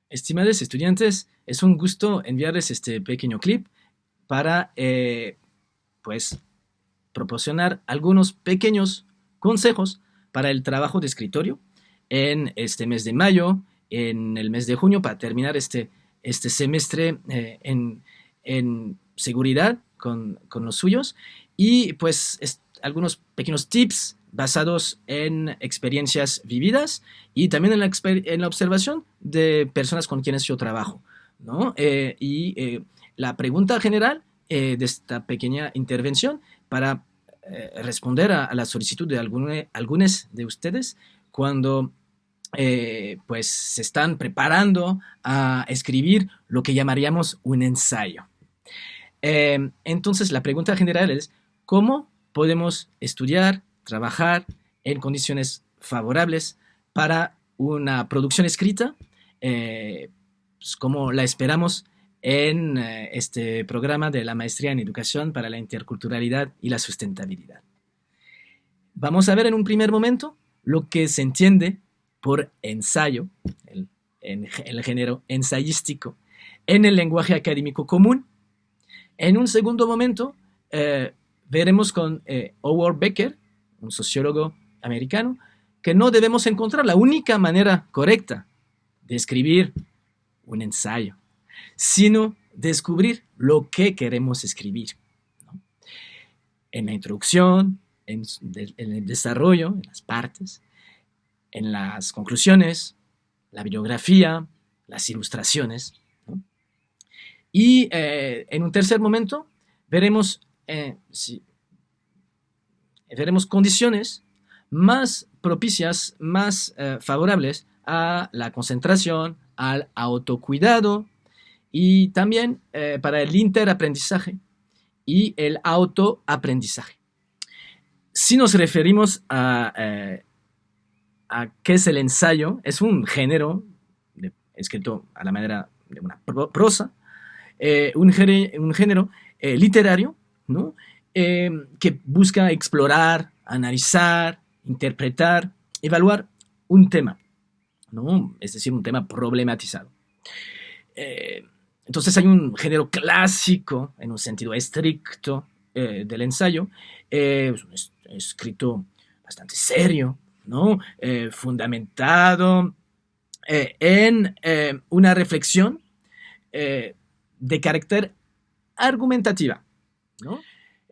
Estimados estudiantes, es un gusto enviarles este pequeño clip para, pues, proporcionar algunos pequeños consejos para el trabajo de escritorio en este mes de mayo, en el mes de junio, para terminar este semestre en seguridad con los suyos. Y pues algunos pequeños tips basados en experiencias vividas y también en la observación de personas con quienes yo trabajo, ¿no? La pregunta general de esta pequeña intervención para responder a la solicitud de algunos de ustedes cuando pues se están preparando a escribir lo que llamaríamos un ensayo. Entonces la pregunta general es, ¿cómo podemos estudiar, trabajar en condiciones favorables para una producción escrita pues, como la esperamos en este programa de la Maestría en Educación para la Interculturalidad y la Sustentabilidad? Vamos a ver en un primer momento lo que se entiende por ensayo, en el género ensayístico, en el lenguaje académico común. En un segundo momento, veremos con Howard Becker, un sociólogo americano, que no debemos encontrar la única manera correcta de escribir un ensayo, sino descubrir lo que queremos escribir, ¿no? En la introducción, en el desarrollo, en las partes, en las conclusiones, la bibliografía, las ilustraciones, ¿no? Y en un tercer momento veremos, veremos condiciones más propicias, más favorables a la concentración, al autocuidado y también para el interaprendizaje y el autoaprendizaje. Si nos referimos a qué es el ensayo, es un género escrito a la manera de una prosa, un género literario, ¿no? Que busca explorar, analizar, interpretar, evaluar un tema, ¿no? Es decir, un tema problematizado. Entonces hay un género clásico, en un sentido estricto, del ensayo, un escrito bastante serio, ¿no? Fundamentado en una reflexión de carácter argumentativa, ¿no?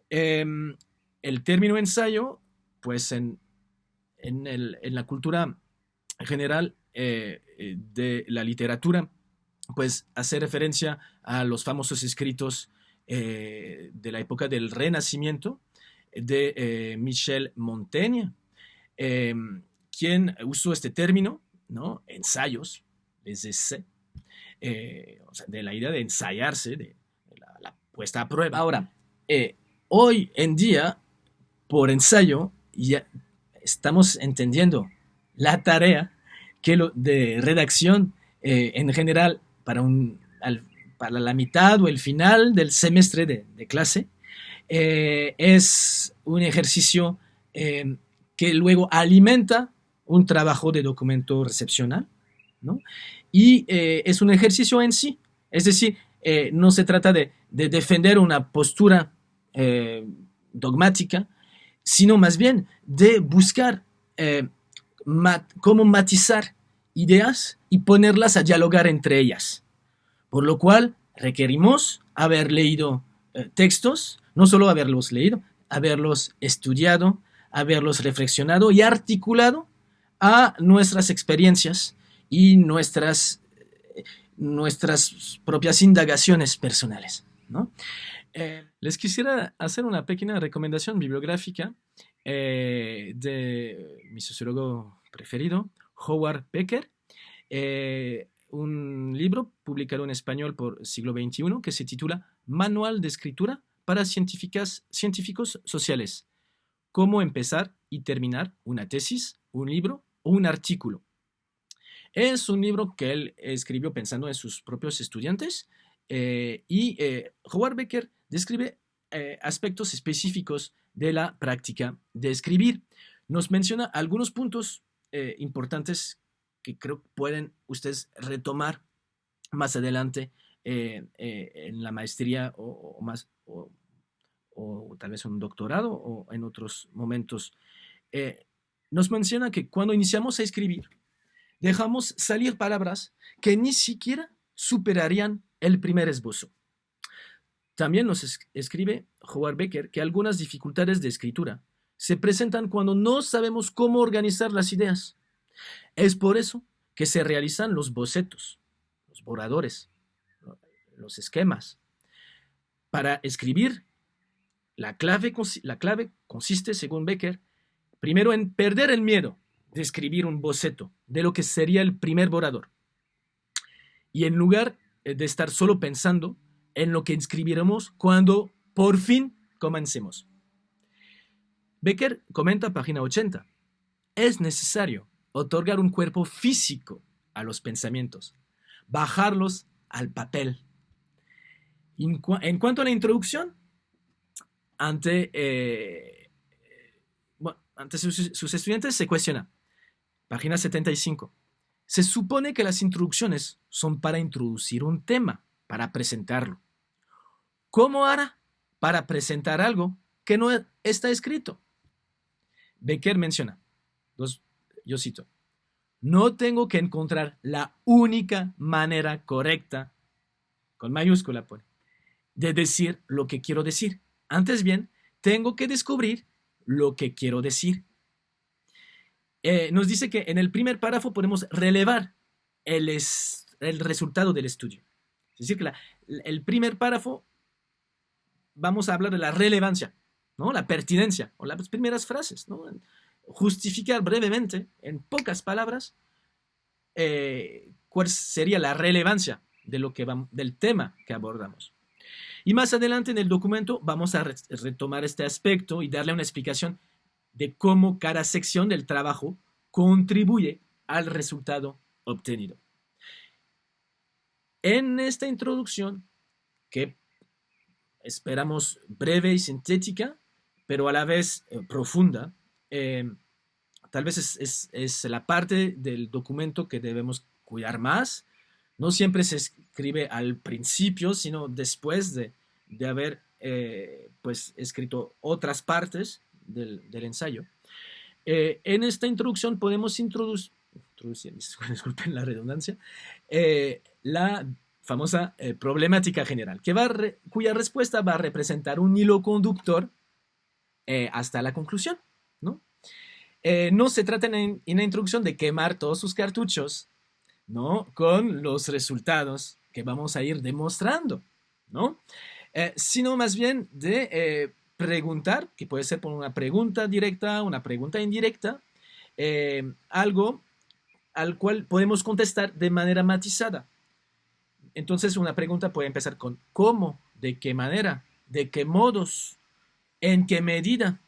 El término ensayo, pues en la cultura general de la literatura, pues hace referencia a los famosos escritos de la época del Renacimiento de Michel Montaigne, quien usó este término, ¿no? Ensayos, les essais, o sea, de la idea de ensayarse, de la puesta a prueba. Ahora, hoy en día, por ensayo, ya estamos entendiendo la tarea que de redacción en general para la mitad o el final del semestre de clase es un ejercicio que luego alimenta un trabajo de documento recepcional, ¿no? Y es un ejercicio en sí, es decir, no se trata de defender una postura dogmática, sino más bien de buscar cómo matizar ideas y ponerlas a dialogar entre ellas. Por lo cual requerimos haber leído textos, no solo haberlos leído, haberlos estudiado, haberlos reflexionado y articulado a nuestras experiencias y nuestras propias indagaciones personales, ¿no? Les quisiera hacer una pequeña recomendación bibliográfica de mi sociólogo preferido, Howard Becker, un libro publicado en español por Siglo XXI que se titula Manual de Escritura para Científicos Sociales. Cómo empezar y terminar una tesis, un libro o un artículo. Es un libro que él escribió pensando en sus propios estudiantes y Howard Becker describe aspectos específicos de la práctica de escribir. Nos menciona algunos puntos importantes que creo que pueden ustedes retomar más adelante en la maestría o tal vez un doctorado o en otros momentos. Eh, Nos menciona que cuando iniciamos a escribir, dejamos salir palabras que ni siquiera superarían el primer esbozo. También nos escribe Howard Becker que algunas dificultades de escritura se presentan cuando no sabemos cómo organizar las ideas. Es por eso que se realizan los bocetos, los borradores, los esquemas. Para escribir, la clave consiste, según Becker, primero en perder el miedo de escribir un boceto de lo que sería el primer borrador. Y en lugar de estar solo pensando en lo que escribiremos cuando por fin comencemos. Becker comenta, página 80, es necesario otorgar un cuerpo físico a los pensamientos, bajarlos al papel. En cuanto a la introducción, ante sus estudiantes se cuestiona, página 75, se supone que las introducciones son para introducir un tema, para presentarlo. ¿Cómo hará para presentar algo que no está escrito? Becker menciona, yo cito, no tengo que encontrar la única manera correcta, con mayúscula pone, de decir lo que quiero decir. Antes bien, tengo que descubrir lo que quiero decir. Nos dice que en el primer párrafo podemos relevar el resultado del estudio. Es decir, que el primer párrafo vamos a hablar de la relevancia, ¿no? La pertinencia, o las primeras frases, ¿no? Justificar brevemente, en pocas palabras, cuál sería la relevancia del tema que abordamos. Y más adelante en el documento vamos a retomar este aspecto y darle una explicación de cómo cada sección del trabajo contribuye al resultado obtenido. En esta introducción, que esperamos breve y sintética, pero a la vez profunda, tal vez es la parte del documento que debemos cuidar más. No siempre se escribe al principio, sino después de haber pues escrito otras partes del ensayo. En esta introducción podemos introducir, disculpen la redundancia, la famosa problemática general, cuya respuesta va a representar un hilo conductor hasta la conclusión, ¿no? No se trata en la introducción de quemar todos sus cartuchos, ¿no? Con los resultados que vamos a ir demostrando, ¿no? Sino más bien de preguntar, que puede ser por una pregunta directa, una pregunta indirecta, algo al cual podemos contestar de manera matizada. Entonces una pregunta puede empezar con ¿cómo? ¿De qué manera? ¿De qué modos? ¿En qué medida?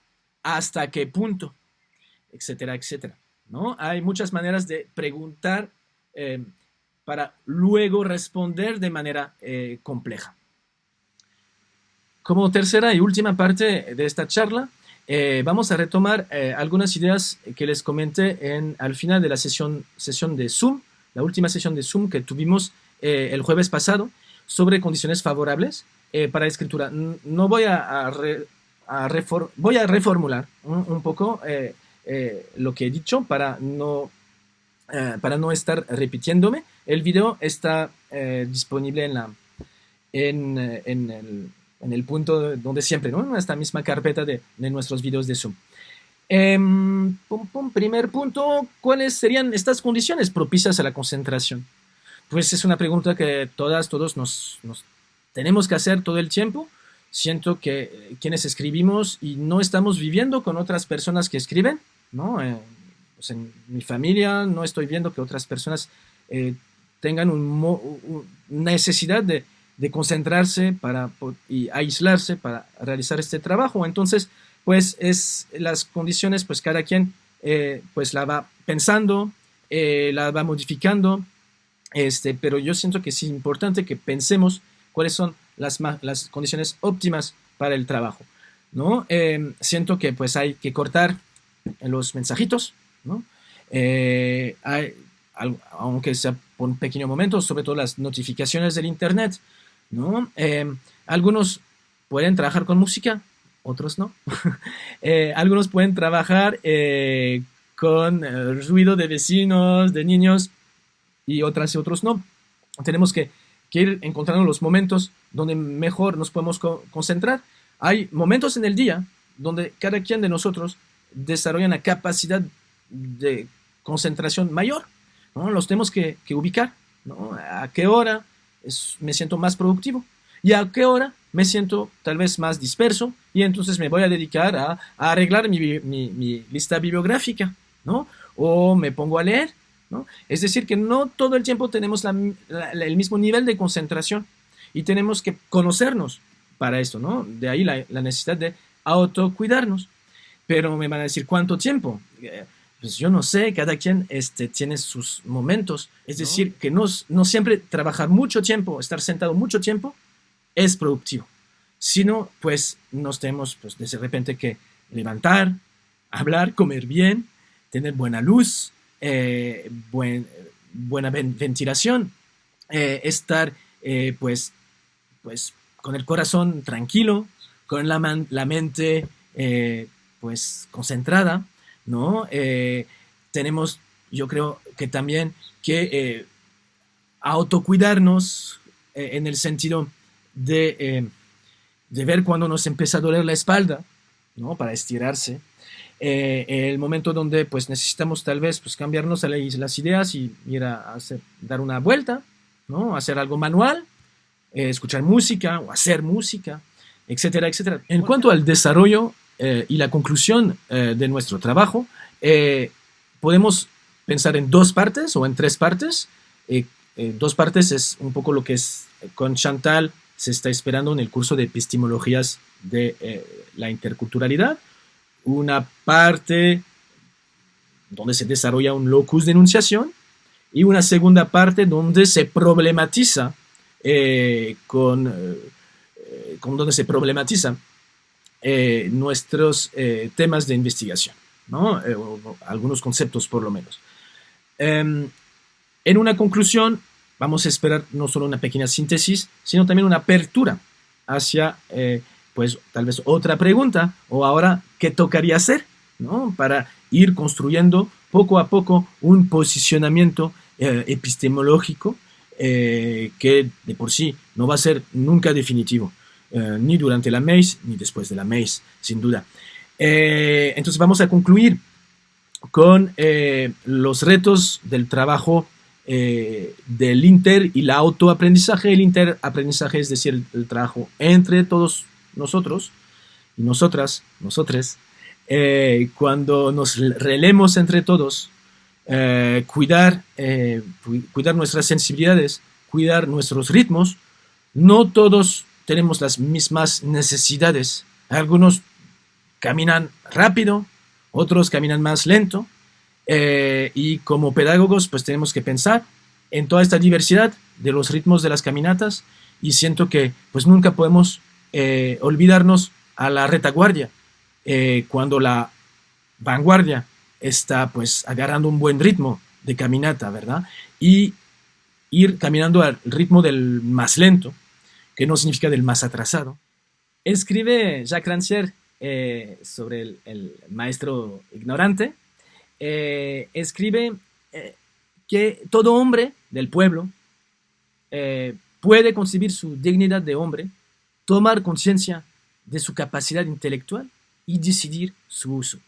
¿Hasta qué punto? Etcétera, etcétera, ¿no? Hay muchas maneras de preguntar para luego responder de manera compleja. Como tercera y última parte de esta charla, vamos a retomar algunas ideas que les comenté al final de la sesión de Zoom, la última sesión de Zoom que tuvimos el jueves pasado, sobre condiciones favorables para la escritura. No voy voy a reformular un poco lo que he dicho para no estar repitiéndome. El video está disponible en el punto donde siempre, ¿no? En esta misma carpeta de nuestros videos de Zoom. Primer punto, ¿cuáles serían estas condiciones propicias a la concentración? Pues es una pregunta que todos nos tenemos que hacer todo el tiempo. Siento que quienes escribimos y no estamos viviendo con otras personas que escriben, ¿no? Pues en mi familia no estoy viendo que otras personas tengan una necesidad de concentrarse y aislarse para realizar este trabajo. Entonces, pues las condiciones, pues cada quien pues la va pensando, la va modificando, pero yo siento que es importante que pensemos cuáles son las condiciones óptimas para el trabajo, ¿no? Siento que pues hay que cortar los mensajitos, ¿no? aunque sea por un pequeño momento, sobre todo las notificaciones del Internet, ¿no? Algunos pueden trabajar con música, otros no. Algunos pueden trabajar con ruido de vecinos, de niños, y otras y otros no. Tenemos que ir encontrando los momentos donde mejor nos podemos concentrar. Hay momentos en el día donde cada quien de nosotros desarrolla una capacidad de concentración mayor, ¿no? Los tenemos que ubicar, ¿no? ¿A qué hora me siento más productivo? ¿Y a qué hora me siento tal vez más disperso? Y entonces me voy a dedicar a arreglar mi lista bibliográfica, ¿no? O me pongo a leer, ¿no? Es decir, que no todo el tiempo tenemos el mismo nivel de concentración y tenemos que conocernos para esto, ¿no? De ahí la necesidad de autocuidarnos. Pero me van a decir, ¿cuánto tiempo? Pues yo no sé, cada quien tiene sus momentos. Es decir, que no siempre trabajar mucho tiempo, estar sentado mucho tiempo, es productivo. Sino, pues nos tenemos pues, de repente que levantar, hablar, comer bien, tener buena luz, buena ventilación, estar pues con el corazón tranquilo, con la mente pues concentrada, ¿no? Tenemos, yo creo que también que autocuidarnos en el sentido de ver cuando nos empieza a doler la espalda, ¿no? Para estirarse. El momento donde pues necesitamos tal vez pues cambiarnos las ideas y ir dar una vuelta, ¿no? Hacer algo manual, escuchar música o hacer música, etcétera, etcétera. En cuanto al desarrollo y la conclusión de nuestro trabajo, podemos pensar en dos partes o en tres partes. Dos partes es un poco lo que es con Chantal se está esperando en el curso de epistemologías de la interculturalidad. Una parte donde se desarrolla un locus de enunciación y una segunda parte donde se problematiza donde se problematiza nuestros temas de investigación, ¿no? Algunos conceptos por lo menos. En una conclusión, vamos a esperar no solo una pequeña síntesis, sino también una apertura hacia, pues, tal vez otra pregunta, o ahora, ¿qué tocaría hacer? ¿No? Para ir construyendo poco a poco un posicionamiento epistemológico que de por sí no va a ser nunca definitivo, ni durante la MEIS, ni después de la MEIS, sin duda. Entonces vamos a concluir con los retos del trabajo del inter y la autoaprendizaje. El interaprendizaje es decir, el trabajo entre todos nosotros y nosotras, nosotres, cuando nos relemos entre todos, cuidar nuestras sensibilidades, cuidar nuestros ritmos. No todos tenemos las mismas necesidades. Algunos caminan rápido, otros caminan más lento. Y como pedagogos pues tenemos que pensar en toda esta diversidad de los ritmos de las caminatas y siento que pues nunca podemos olvidarnos a la retaguardia cuando la vanguardia está pues agarrando un buen ritmo de caminata, ¿verdad? Y ir caminando al ritmo del más lento, que no significa del más atrasado. Escribe Jacques Rancière sobre el maestro ignorante. Escribe que todo hombre del pueblo puede concebir su dignidad de hombre, tomar conciencia de su capacidad intelectual y decidir su uso.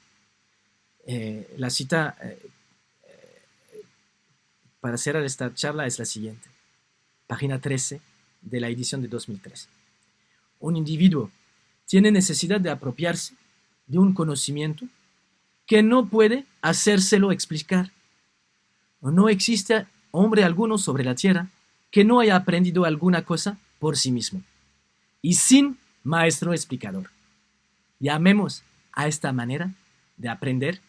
La cita para cerrar esta charla es la siguiente, página 13 de la edición de 2013. Un individuo tiene necesidad de apropiarse de un conocimiento que no puede hacérselo explicar. No existe hombre alguno sobre la tierra que no haya aprendido alguna cosa por sí mismo y sin maestro explicador. Llamemos a esta manera de aprender,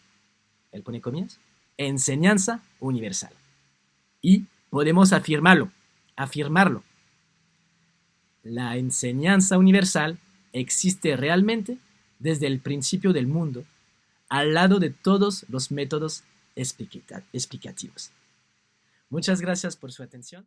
él pone comillas, enseñanza universal. Y podemos afirmarlo. La enseñanza universal existe realmente desde el principio del mundo, al lado de todos los métodos explicativos. Muchas gracias por su atención.